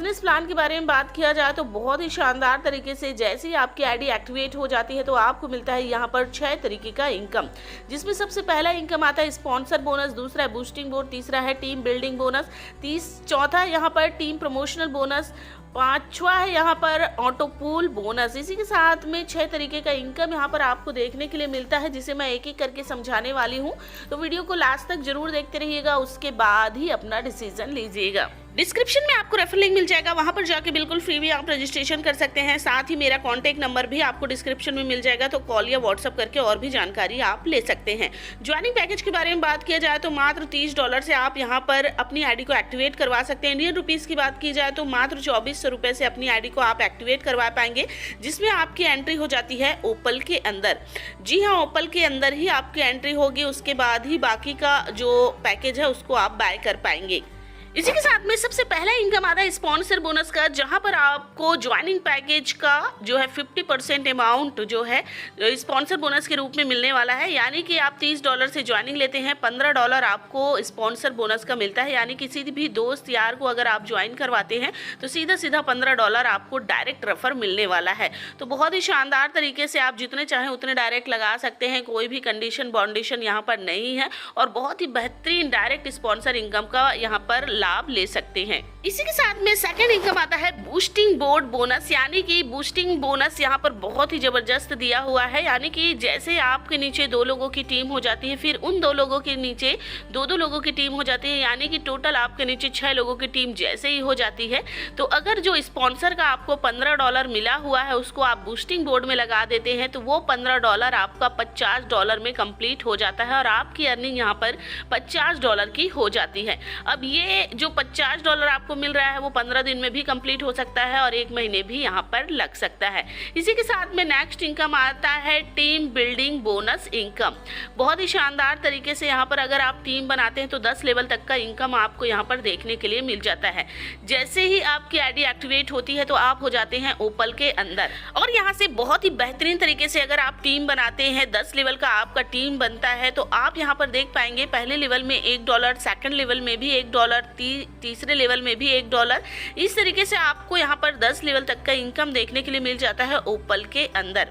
Business plan के बारे में बात किया जाए तो बहुत ही शानदार तरीके से जैसे ही आपकी आईडी एक्टिवेट हो जाती है तो आपको मिलता है यहाँ पर 6 तरीके का इनकम, जिसमें सबसे पहला इनकम आता है स्पॉन्सर बोनस, दूसरा है बूस्टिंग बोर्ड, तीसरा है टीम बिल्डिंग बोनस, चौथा है यहाँ पर टीम प्रमोशनल बोनस, पांचवा है यहाँ पर ऑटो पूल बोनस। इसी के साथ में 6 तरीके का इनकम यहाँ पर आपको देखने के लिए मिलता है, जिसे मैं एक एक करके समझाने वाली हूँ। तो वीडियो को लास्ट तक जरूर देखते रहिएगा, उसके बाद ही अपना डिसीजन लीजिएगा। डिस्क्रिप्शन में आपको रेफर लिंक मिल जाएगा, वहां पर जाके बिल्कुल फ्री में आप रजिस्ट्रेशन कर सकते हैं। साथ ही मेरा कॉन्टैक्ट नंबर भी आपको डिस्क्रिप्शन में मिल जाएगा, तो कॉल या व्हाट्सअप करके और भी जानकारी आप ले सकते हैं। ज्वाइनिंग पैकेज के बारे में बात किया जाए तो मात्र $30 से आप यहां पर अपनी आईडी को एक्टिवेट करवा सकते हैं। इंडियन रुपीज़ की बात की जाए तो मात्र 2400 रुपये से अपनी आईडी को आप एक्टिवेट करवा पाएंगे, जिसमें आपकी एंट्री हो जाती है ओपल के अंदर। जी हाँ, ओपल के अंदर ही आपकी एंट्री होगी, उसके बाद ही बाकी का जो पैकेज है उसको आप बाय कर पाएंगे। इसी के साथ में सबसे पहला इनकम आता है स्पॉन्सर बोनस का, जहां पर आपको ज्वाइनिंग पैकेज का जो है 50% अमाउंट जो है स्पॉन्सर बोनस के रूप में मिलने वाला है। यानी कि आप $30 से ज्वाइनिंग लेते हैं, $15 आपको स्पॉन्सर बोनस का मिलता है। यानी किसी भी दोस्त यार को अगर आप ज्वाइन करवाते हैं तो सीधा सीधा $15 आपको डायरेक्ट रेफर मिलने वाला है। तो बहुत ही शानदार तरीके से आप जितने चाहें उतने डायरेक्ट लगा सकते हैं, कोई भी कंडीशन बाउंडेशन यहाँ पर नहीं है, और बहुत ही बेहतरीन डायरेक्ट स्पॉन्सर इनकम का यहाँ पर लाभ ले सकते हैं। इसी के साथ में सेकंड इनकम आता है बूस्टिंग बोर्ड बोनस। यानी कि बूस्टिंग बोनस यहाँ पर बहुत ही जबरदस्त दिया हुआ है। यानी कि जैसे आपके नीचे 2 लोगों की टीम हो जाती है, फिर उन 2 लोगों के नीचे 2-2 लोगों की टीम हो जाती है, यानी कि टोटल आपके नीचे 6 लोगों की टीम जैसे ही हो जाती है, तो अगर जो स्पॉन्सर का आपको $15 मिला हुआ है उसको आप बूस्टिंग बोर्ड में लगा देते हैं तो वो $15 आपका $50 में कंप्लीट हो जाता है, और आपकी अर्निंग यहाँ पर $50 की हो जाती है। अब ये जो $50 आपको मिल रहा है वो 15 दिन में भी कंप्लीट हो सकता है और 1 महीने भी यहाँ पर लग सकता है। इसी के साथ में नेक्स्ट इनकम आता है टीम बिल्डिंग बोनस इनकम। बहुत ही शानदार तरीके से यहाँ पर अगर आप टीम बनाते हैं तो 10 लेवल तक का इनकम आपको यहाँ पर देखने के लिए मिल जाता है। जैसे ही आपकी आईडी एक्टिवेट होती है तो आप हो जाते हैं ओपल के अंदर, और यहाँ से बहुत ही बेहतरीन तरीके से अगर आप टीम बनाते हैं, 10 लेवल का आपका टीम बनता है, तो आप यहाँ पर देख पाएंगे पहले लेवल में $1, सेकंड लेवल में भी $1, तीसरे लेवल में भी $1। इस तरीके से आपको यहाँ पर 10 लेवल तक का इनकम देखने के लिए मिल जाता है ओपल के अंदर,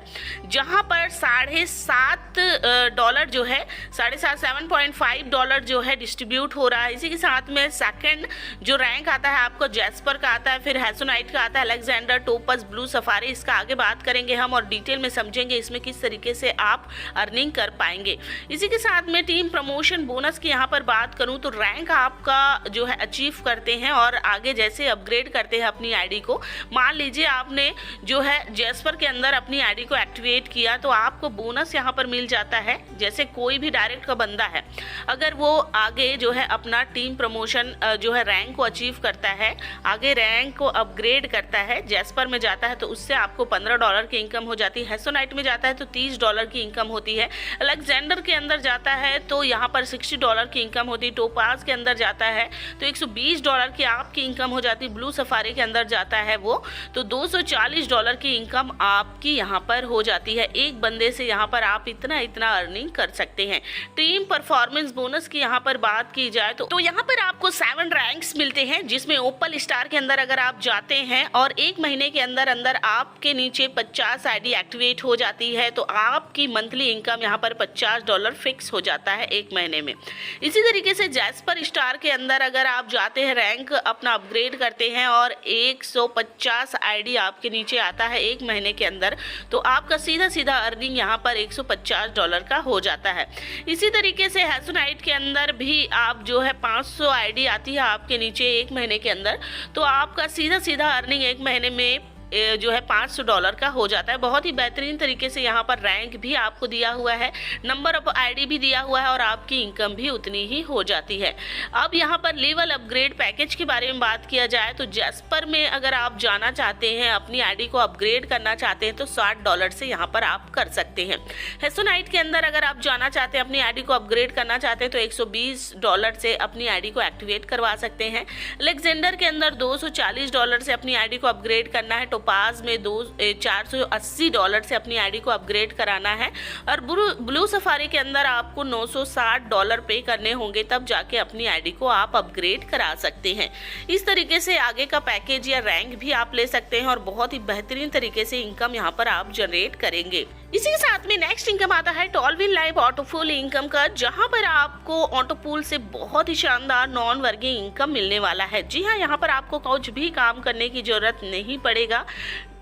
जहाँ पर $7.5 जो है $7.5 जो है डिस्ट्रीब्यूट हो रहा है। इसी के साथ में सेकंड जो रैंक आता है आपको जैस्पर का आता है, फिर हेसोनाइट का आता है, अलेक्जेंडर, टोपस, ब्लू सफारी। इसका आगे बात करेंगे हम और डिटेल में समझेंगे इसमें किस तरीके से आप अर्निंग कर पाएंगे। इसी के साथ में टीम प्रमोशन बोनस की यहाँ पर बात करूँ तो रैंक आपका जो है अचीव करते हैं और आगे जैसे अपग्रेड करते हैं अपनी आईडी को। मान लीजिए आपने जो है जैस्पर के अंदर अपनी आईडी को एक्टिवेट किया तो आपको बोनस यहाँ पर मिल जाता है। जैसे कोई भी डायरेक्ट का बंदा है, अगर वो आगे जो है अपना टीम प्रमोशन जो है रैंक को अचीव करता है, आगे रैंक को अपग्रेड करता है, जैस्पर में जाता है तो उससे आपको $15 की इनकम हो जाती है। हेसोनाइट में जाता है तो $30 की इनकम होती है। अलेक्जेंडर के अंदर जाता है तो यहाँ पर $60 की इनकम होती है। टोपाज के अंदर जाता है तो $120 की आपकी इनकम हो जाती है। ब्लू सफारी के अंदर जाता है वो तो $240 की इनकम आपकी यहाँ पर हो जाती है। एक बंदे से यहाँ पर आप इतना अर्निंग कर सकते हैं। टीम परफॉर्मेंस बोनस की यहाँ पर बात की जाए तो यहाँ पर आपको 7 रैंक्स मिलते हैं, जिसमें ओपल स्टार के अंदर अगर आप जाते हैं और 1 महीने के अंदर आपके नीचे 50 आईडी एक्टिवेट हो जाती है तो आपकी मंथली इनकम यहाँ पर $50 फिक्स हो जाता है 1 महीने में। इसी तरीके से जैस्पर स्टार के अंदर अगर आप जाते हैं, रैंक अपना अपग्रेड करते हैं और 150 आईडी आपके नीचे आता है 1 महीने के अंदर, तो आपका सीधा अर्निंग यहाँ पर $150 का हो जाता है। इसी तरीके से हेसोनाइट के अंदर भी आप जो है 500 आईडी आती है आपके नीचे 1 महीने के अंदर, तो आपका सीधा अर्निंग 1 महीने में जो है $500 का हो जाता है। बहुत ही बेहतरीन तरीके से यहाँ पर रैंक भी आपको दिया हुआ है, नंबर ऑफ आईडी भी दिया हुआ है और आपकी इनकम भी उतनी ही हो जाती है। अब यहाँ पर लेवल अपग्रेड पैकेज के बारे में बात किया जाए तो जैस्पर में अगर आप जाना चाहते हैं, अपनी आईडी को अपग्रेड करना चाहते हैं तो $60 से यहाँ पर आप कर सकते हैं। हेसोनाइट के अंदर अगर आप जाना चाहते हैं, अपनी आईडी को अपग्रेड करना चाहते हैं तो $120 से अपनी आईडी को एक्टिवेट करवा सकते हैं। अलेक्जेंडर के अंदर $240 से अपनी आईडी को अपग्रेड करना है। टोपाज में $480 से अपनी आईडी को अपग्रेड कराना है और ब्लू सफारी के अंदर आपको $960 पे करने होंगे, तब जाके अपनी आईडी को आप अपग्रेड करा सकते हैं। इस तरीके से आगे का पैकेज या रैंक भी आप ले सकते हैं और बहुत ही बेहतरीन तरीके से इनकम यहाँ पर आप जनरेट करेंगे। इसी के साथ में नेक्स्ट इनकम आता है टॉलविन लाइफ ऑटोपूल इनकम का, जहां पर आपको ऑटोपूल से बहुत ही शानदार नॉन वर्किंग इनकम मिलने वाला है। जी हाँ, यहाँ पर आपको कुछ भी काम करने की जरूरत नहीं पड़ेगा।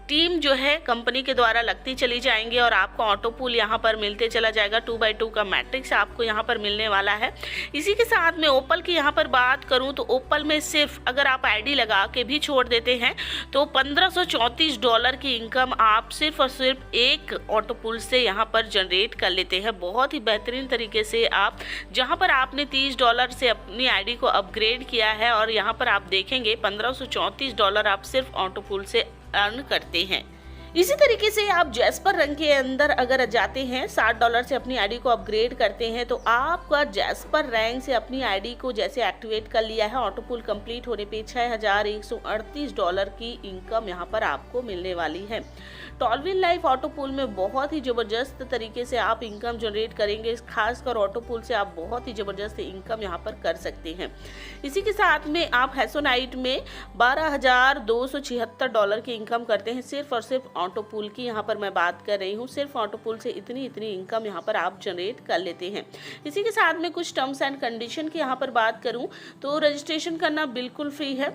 टीम जो है कंपनी के द्वारा लगती चली जाएंगे और आपको ऑटोपूल यहाँ पर मिलते चला जाएगा। 2x2 का मैट्रिक्स आपको यहाँ पर मिलने वाला है। इसी के साथ में ओपल की यहाँ पर बात करूँ तो ओपल में सिर्फ अगर आप आईडी लगा के भी छोड़ देते हैं तो $1534 की इनकम आप सिर्फ और सिर्फ एक ऑटोपूल से यहाँ पर जनरेट कर लेते हैं। बहुत ही बेहतरीन तरीके से आप जहाँ पर आपने $30 से अपनी आईडी को अपग्रेड किया है और यहाँ पर आप देखेंगे $1534 आप सिर्फ ऑटोपूल से अर्न करते हैं। इसी तरीके से आप जैस्पर रंग के अंदर अगर जाते हैं, $60 से अपनी आईडी को अपग्रेड करते हैं तो आपका जैस्पर रैंक से अपनी आईडी को जैसे एक्टिवेट कर लिया है, ऑटोपूल कंप्लीट होने पे $6138 की इनकम यहाँ पर आपको मिलने वाली है। टॉलविन लाइफ ऑटोपूल में बहुत ही ज़बरदस्त तरीके से आप इनकम जनरेट करेंगे। खासकर ऑटोपूल से आप बहुत ही ज़बरदस्त इनकम यहाँ पर कर सकते हैं। इसी के साथ में आप हैसोनाइट में $12,276 की इनकम करते हैं, सिर्फ और सिर्फ ऑटोपूल की यहाँ पर मैं बात कर रही हूँ। सिर्फ ऑटोपूल से इतनी इनकम यहाँ पर आप जनरेट कर लेते हैं। इसी के साथ में कुछ टर्म्स एंड कंडीशन की यहाँ पर बात करूँ तो रजिस्ट्रेशन करना बिल्कुल फ्री है।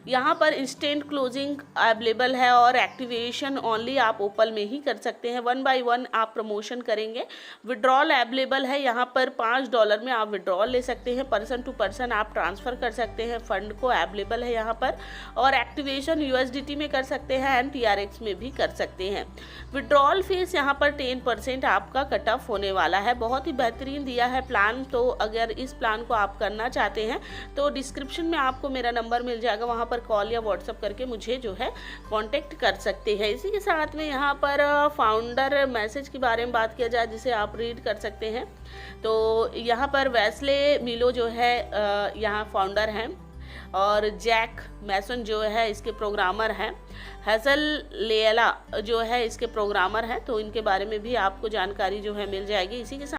यहाँ पर इंस्टेंट क्लोजिंग अवेलेबल है और एक्टिवेशन ओनली आप ओपल में ही कर सकते हैं। 1 by 1 आप प्रमोशन करेंगे। विड्रॉल अवेलेबल है, यहाँ पर $5 में आप विड्रॉल ले सकते हैं। पर्सन टू पर्सन आप ट्रांसफ़र कर सकते हैं, फंड को अवेलेबल है यहाँ पर। और एक्टिवेशन USDT में कर सकते हैं एंड TRX में भी कर सकते हैं। विड्रॉल फीस यहाँ पर 10% आपका कट ऑफ होने वाला है। बहुत ही बेहतरीन दिया है प्लान। तो अगर इस प्लान को आप करना चाहते हैं तो डिस्क्रिप्शन में आपको मेरा नंबर मिल जाएगा, वहाँ पर कॉल या व्हाट्सएप करके मुझे जो है कांटेक्ट कर सकते हैं। इसी के साथ में यहाँ पर फाउंडर मैसेज के बारे में बात किया जाए जिसे आप रीड कर सकते हैं तो यहाँ पर वेस्ले मिलो जो है यहाँ फाउंडर हैं और जैक मैसन जो है इसके प्रोग्रामर हैं, हैसल लेला जो है इसके प्रोग्रामर हैं। तो इनके बारे में भी आपको जानकारी जो है मिल जाएगी। इसी के साथ